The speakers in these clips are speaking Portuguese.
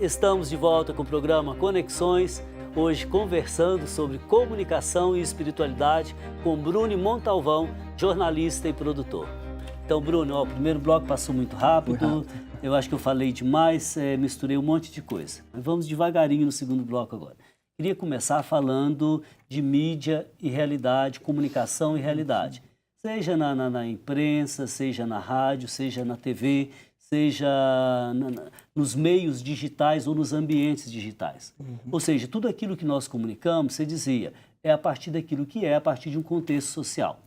Estamos de volta com o programa Conexões, hoje conversando sobre comunicação e espiritualidade com Bruno Montalvão, jornalista e produtor. Então, Bruno, o primeiro bloco passou muito rápido, eu acho que eu falei demais, misturei um monte de coisa. Mas vamos devagarinho no segundo bloco agora. Queria começar falando de mídia e realidade, comunicação e realidade. Seja na imprensa, seja na rádio, seja na TV, seja nos meios digitais ou nos ambientes digitais. Ou seja, tudo aquilo que nós comunicamos, você dizia, é a partir daquilo que é, a partir de um contexto social.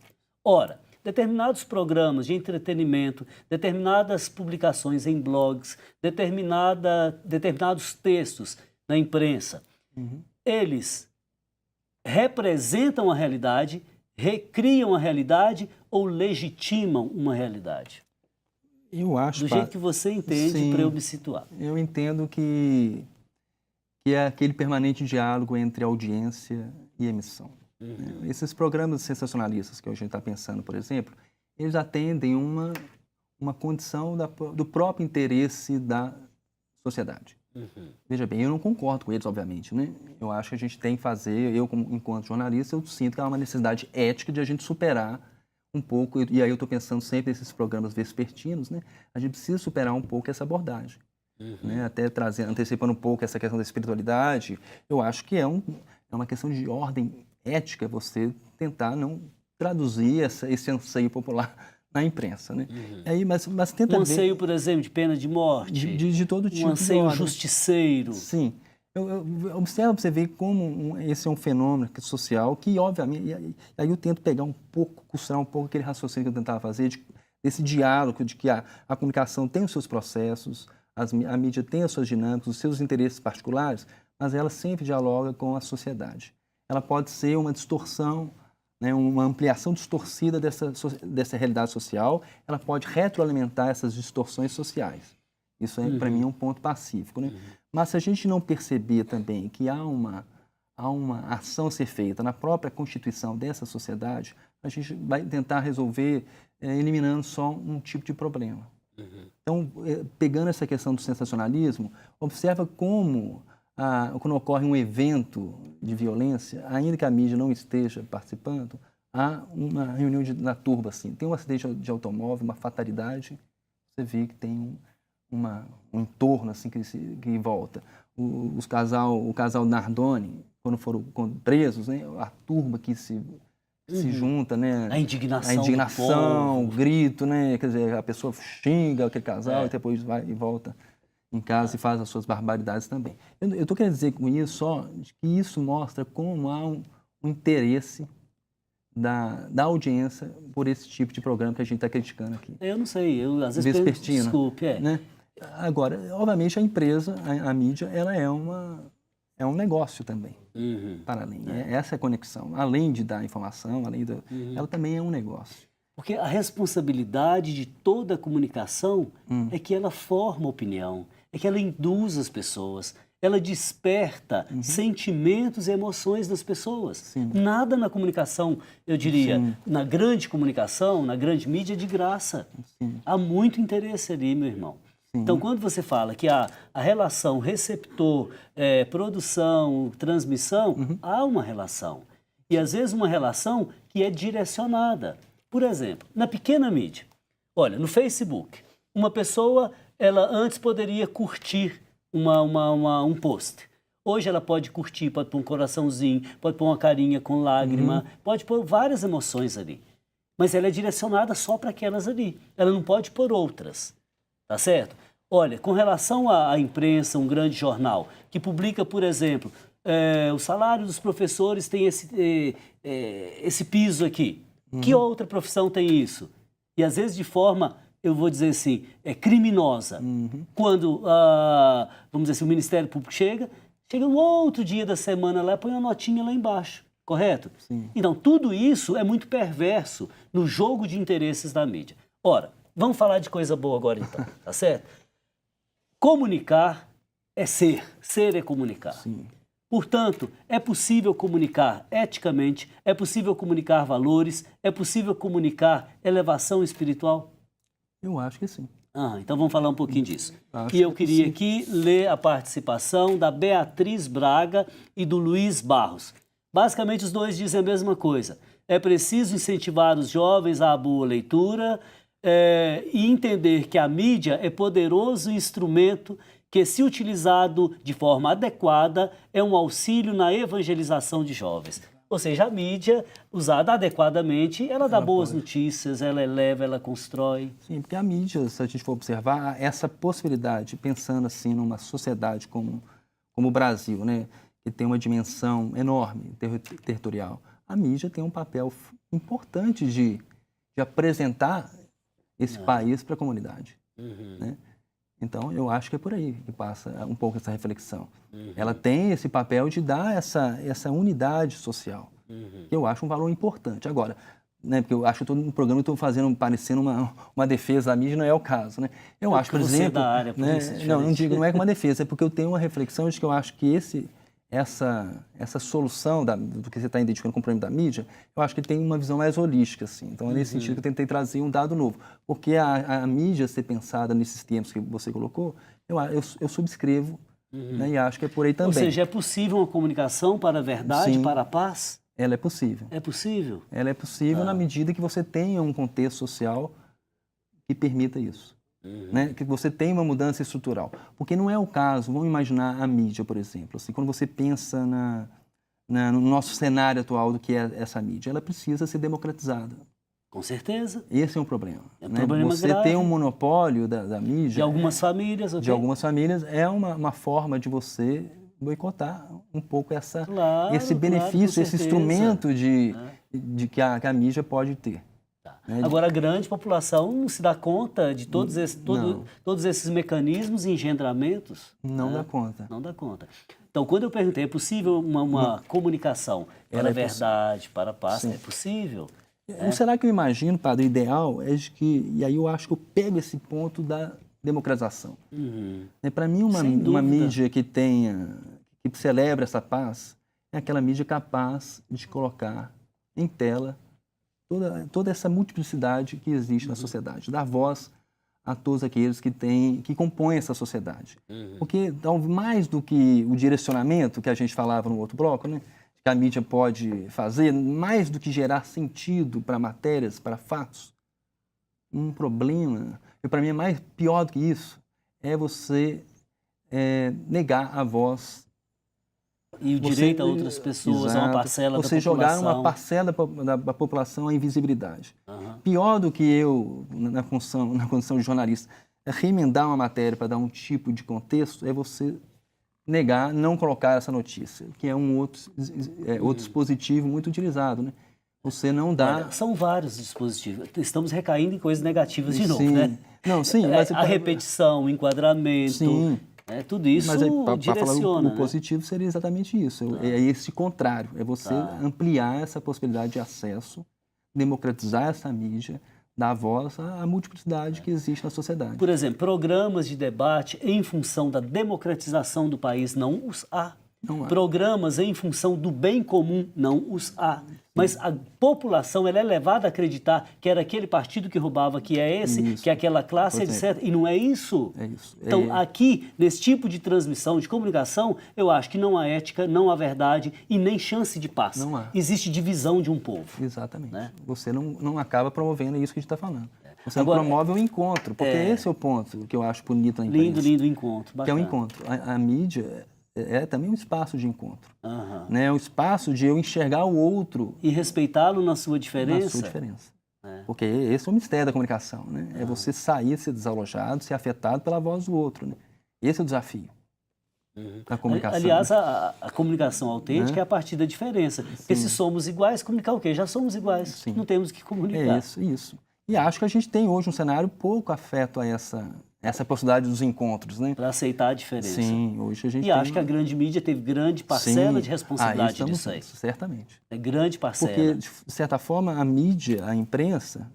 Ora, determinados programas de entretenimento, determinadas publicações em blogs, determinados textos na imprensa, eles representam a realidade, recriam a realidade ou legitimam uma realidade? Eu acho, do jeito que você entende, para eu me situar. Eu entendo que é aquele permanente diálogo entre audiência e emissão. Esses programas sensacionalistas que a gente está pensando, por exemplo, eles atendem uma condição do próprio interesse da sociedade. Veja bem, eu não concordo com eles, obviamente, né? Eu acho que a gente tem que fazer, enquanto jornalista, eu sinto que há uma necessidade ética de a gente superar um pouco, e aí eu estou pensando sempre nesses programas vespertinos, né? A gente precisa superar um pouco essa abordagem, né? Até antecipando um pouco essa questão da espiritualidade, eu acho que é uma questão de ordem ética você tentar não traduzir esse anseio popular na imprensa, né? Aí, mas tenta um anseio, por exemplo, de pena de morte, de todo tipo, um anseio justiceiro. Sim. Eu observo para você ver como esse é um fenômeno social que, obviamente, e aí eu tento pegar um pouco, costurar um pouco aquele raciocínio que eu tentava fazer, desse diálogo de que a comunicação tem os seus processos, a mídia tem as suas dinâmicas, os seus interesses particulares, mas ela sempre dialoga com a sociedade. Ela pode ser uma distorção, né, uma ampliação distorcida dessa realidade social, ela pode retroalimentar essas distorções sociais. Isso, para mim, é um ponto pacífico, né? Mas se a gente não perceber também que há uma ação a ser feita na própria constituição dessa sociedade, a gente vai tentar resolver eliminando só um tipo de problema. Então, pegando essa questão do sensacionalismo, observa como, quando ocorre um evento de violência, ainda que a mídia não esteja participando, há uma reunião na turba, assim. Tem um acidente de automóvel, uma fatalidade, você vê que tem um entorno assim que volta. O casal Nardoni, quando foram presos, né, a turma que se junta, né? A indignação, o grito, né? Quer dizer, a pessoa xinga aquele casal e depois vai e volta em casa e faz as suas barbaridades também. Eu estou querendo dizer com isso só que isso mostra como há um interesse da audiência por esse tipo de programa que a gente está criticando aqui. Eu não sei, às vezes vespertina, desculpe, né? Agora, obviamente, a empresa, a mídia, ela é um negócio também, para além. Essa é a conexão. Além de dar informação, ela também é um negócio. Porque a responsabilidade de toda a comunicação é que ela forma opinião, é que ela induz as pessoas, ela desperta sentimentos e emoções das pessoas. Sim. Nada na comunicação, eu diria, na grande comunicação, na grande mídia, é de graça. Há muito interesse ali, meu irmão. Então, quando você fala que a relação receptor, produção, transmissão, há uma relação. E, às vezes, uma relação que é direcionada. Por exemplo, na pequena mídia. Olha, no Facebook, uma pessoa, ela antes poderia curtir um post. Hoje ela pode curtir, pode pôr um coraçãozinho, pode pôr uma carinha com lágrima, pode pôr várias emoções ali. Mas ela é direcionada só para aquelas ali. Ela não pode pôr outras. Tá certo? Olha, com relação à imprensa, um grande jornal, que publica, por exemplo, o salário dos professores tem esse piso aqui. Que outra profissão tem isso? E às vezes de forma, eu vou dizer assim, criminosa. Quando, vamos dizer assim, o Ministério Público chega no outro dia da semana lá, põe uma notinha lá embaixo. Correto? Sim. Então, tudo isso é muito perverso no jogo de interesses da mídia. Ora, vamos falar de coisa boa agora então, tá certo? Comunicar é ser é comunicar. Sim. Portanto, é possível comunicar eticamente, é possível comunicar valores, é possível comunicar elevação espiritual? Eu acho que sim. Então vamos falar um pouquinho disso. Acho E eu que queria sim. aqui ler a participação da Beatriz Braga e do Luiz Barros. Basicamente, os dois dizem a mesma coisa. É preciso incentivar os jovens à boa leitura e entender que a mídia é poderoso instrumento que, se utilizado de forma adequada, é um auxílio na evangelização de jovens. Ou seja, a mídia, usada adequadamente, ela dá boas notícias, ela eleva, ela constrói. Sim, porque a mídia, se a gente for observar, essa possibilidade, pensando assim numa sociedade como o Brasil, né, que tem uma dimensão enorme, territorial, a mídia tem um papel importante de apresentar esse país para a comunidade. Né? Então, eu acho que é por aí que passa um pouco essa reflexão. Ela tem esse papel de dar essa unidade social, que eu acho um valor importante. Agora, né, porque eu acho que todo um programa eu estou parecendo uma defesa da mídia, não é o caso. Né? Eu acho, por exemplo... Da área, por né, isso é não digo, não é uma defesa, é porque eu tenho uma reflexão de que eu acho que essa solução do que você está identificando como problema da mídia, eu acho que tem uma visão mais holística, assim. Então, é nesse sentido que eu tentei trazer um dado novo. Porque a mídia ser pensada nesses termos que você colocou, eu subscrevo, né, e acho que é por aí também. Ou seja, é possível uma comunicação para a verdade, Sim, para a paz? Ela é possível. É possível? Ela é possível na medida que você tenha um contexto social que permita isso. Né? Que você tenha uma mudança estrutural. Porque não é o caso, vamos imaginar a mídia, por exemplo. Assim, quando você pensa no nosso cenário atual do que é essa mídia, ela precisa ser democratizada. Com certeza. Esse é um problema. É um né? problema você grave. ter um monopólio da mídia... De algumas famílias, ok? De algumas famílias, é uma forma de você boicotar um pouco esse benefício, esse instrumento de que a mídia pode ter. Né? Agora, a grande população não se dá conta de todos esses mecanismos e engendramentos. Não dá conta. Não dá conta. Então, quando eu perguntei, é possível uma comunicação para a verdade, para a paz? Sim. É possível. Será que eu imagino, padre, o ideal é de que, e aí eu acho que eu pego esse ponto da democratização. Para mim, uma mídia que celebra essa paz, é aquela mídia capaz de colocar em tela toda essa multiplicidade que existe na sociedade, dar voz a todos aqueles que compõem essa sociedade. Porque mais do que o direcionamento que a gente falava no outro bloco, né, que a mídia pode fazer, mais do que gerar sentido para matérias, para fatos, um problema, e para mim é mais pior do que isso, é você negar a voz e o direito a outras pessoas, a uma parcela da população. Você jogar uma parcela da população a invisibilidade. Pior do que eu, na condição de jornalista, remendar uma matéria para dar um tipo de contexto, é você negar, não colocar essa notícia, que é um outro dispositivo muito utilizado, né? Você não dá... Olha, são vários dispositivos. Estamos recaindo em coisas negativas de novo, sim. né? Não, sim. Mas a repetição, o enquadramento... Sim. Tudo isso mas direciona. O positivo seria exatamente isso. É esse contrário. É você ampliar essa possibilidade de acesso, democratizar essa mídia, dar voz à multiplicidade que existe na sociedade. Por exemplo, programas de debate em função da democratização do país, não os há. Não há. Programas em função do bem comum, não os há. Mas a população ela é levada a acreditar que era aquele partido que roubava, que é esse, isso. que é aquela classe, etc. E não é isso. É isso. Então, aqui, nesse tipo de transmissão, de comunicação, eu acho que não há ética, não há verdade e nem chance de paz. Não há. Existe divisão de um povo. Exatamente. Né? Você não acaba promovendo isso que a gente está falando. Você Agora, não promove o encontro, porque esse é o ponto que eu acho bonito na imprensa. Lindo encontro. Bacana. Que é o encontro. A mídia é também um espaço de encontro. Né? É um espaço de eu enxergar o outro. E respeitá-lo na sua diferença. Na sua diferença. Porque esse é o mistério da comunicação. Né? É você sair, ser desalojado, ser afetado pela voz do outro. Né? Esse é o desafio da comunicação. Aliás, a comunicação autêntica é a partir da diferença. Porque se somos iguais, comunicar o quê? Já somos iguais. Sim. Não temos que comunicar. É isso. E acho que a gente tem hoje um cenário pouco afeto a essa possibilidade dos encontros, né? Para aceitar a diferença. Sim, hoje a gente acho que a grande mídia teve grande parcela de responsabilidade disso aí. Certamente. É grande parcela. Porque, de certa forma, a mídia, a imprensa,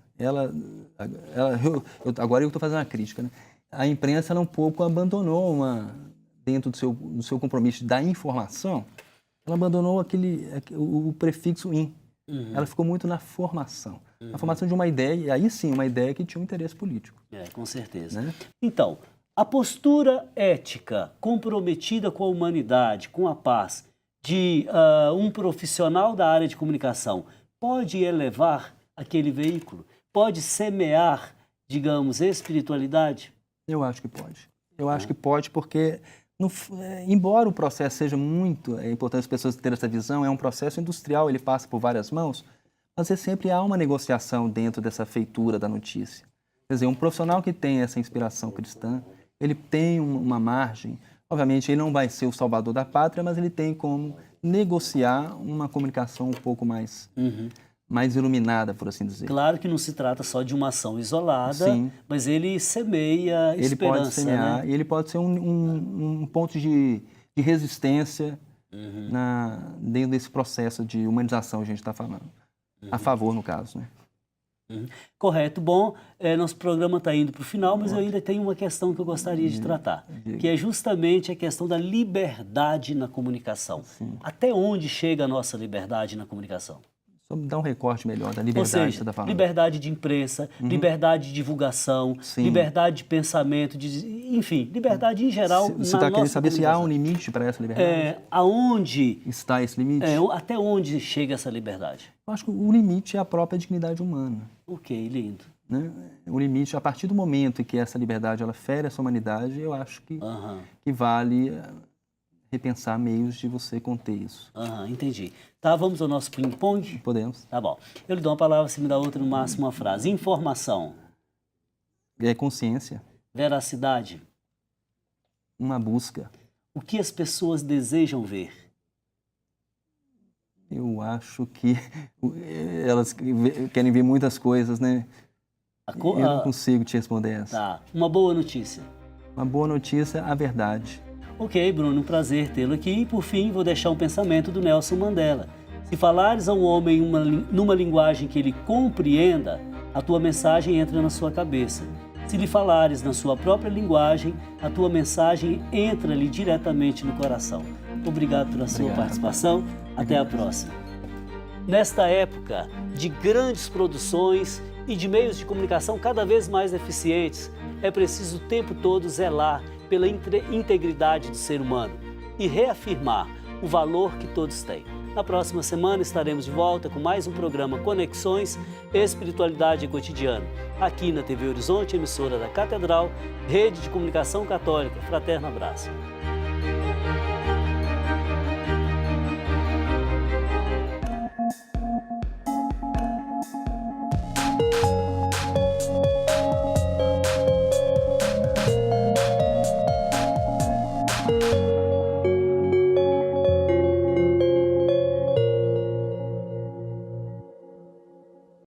agora eu estou fazendo uma crítica, né? A imprensa ela um pouco abandonou dentro do seu compromisso da informação, ela abandonou o prefixo in. Ela ficou muito na formação. a formação de uma ideia, e aí sim, uma ideia que tinha um interesse político. Com certeza. Né? Então, a postura ética comprometida com a humanidade, com a paz, de um profissional da área de comunicação, pode elevar aquele veículo? Pode semear, digamos, espiritualidade? Eu acho que pode. Eu acho que pode porque, embora o processo seja muito importante as pessoas terem essa visão, é um processo industrial, ele passa por várias mãos, mas sempre há uma negociação dentro dessa feitura da notícia. Quer dizer, um profissional que tem essa inspiração cristã, ele tem uma margem, obviamente ele não vai ser o salvador da pátria, mas ele tem como negociar uma comunicação um pouco mais, mais iluminada, por assim dizer. Claro que não se trata só de uma ação isolada, Sim. mas ele semeia esperança. Ele pode semear, né? E ele pode ser um ponto de resistência dentro desse processo de humanização que a gente está falando. A favor, no caso, né? Correto. Bom, nosso programa está indo para o final, mas eu ainda tenho uma questão que eu gostaria de tratar, que é justamente a questão da liberdade na comunicação. Sim. Até onde chega a nossa liberdade na comunicação? Só me dá um recorte melhor da liberdade. Ou seja, que você está falando. Liberdade de imprensa, liberdade de divulgação, liberdade de pensamento, enfim, liberdade em geral. Você está querendo saber se há um limite para essa liberdade? Aonde está esse limite? Até onde chega essa liberdade? Eu acho que o limite é a própria dignidade humana. Ok, lindo. Né? O limite, a partir do momento em que essa liberdade ela fere essa humanidade, eu acho que vale repensar meios de você conter isso. Entendi. Tá, vamos ao nosso ping-pong? Podemos. Tá bom. Eu lhe dou uma palavra, você me dá outra, no máximo uma frase. Informação. Consciência. Veracidade. Uma busca. O que as pessoas desejam ver? Eu acho que elas querem ver muitas coisas, né? Eu não consigo te responder essa. Tá. Uma boa notícia. Uma boa notícia, a verdade. Ok, Bruno, um prazer tê-lo aqui. E, por fim, vou deixar um pensamento do Nelson Mandela. Se falares a um homem numa linguagem que ele compreenda, a tua mensagem entra na sua cabeça. Se lhe falares na sua própria linguagem, a tua mensagem entra-lhe diretamente no coração. Obrigado pela sua participação. Até a próxima. Nesta época de grandes produções e de meios de comunicação cada vez mais eficientes, é preciso o tempo todo zelar pela integridade do ser humano e reafirmar o valor que todos têm. Na próxima semana estaremos de volta com mais um programa Conexões Espiritualidade e Cotidiano, aqui na TV Horizonte, emissora da Catedral, Rede de Comunicação Católica. Fraterno abraço.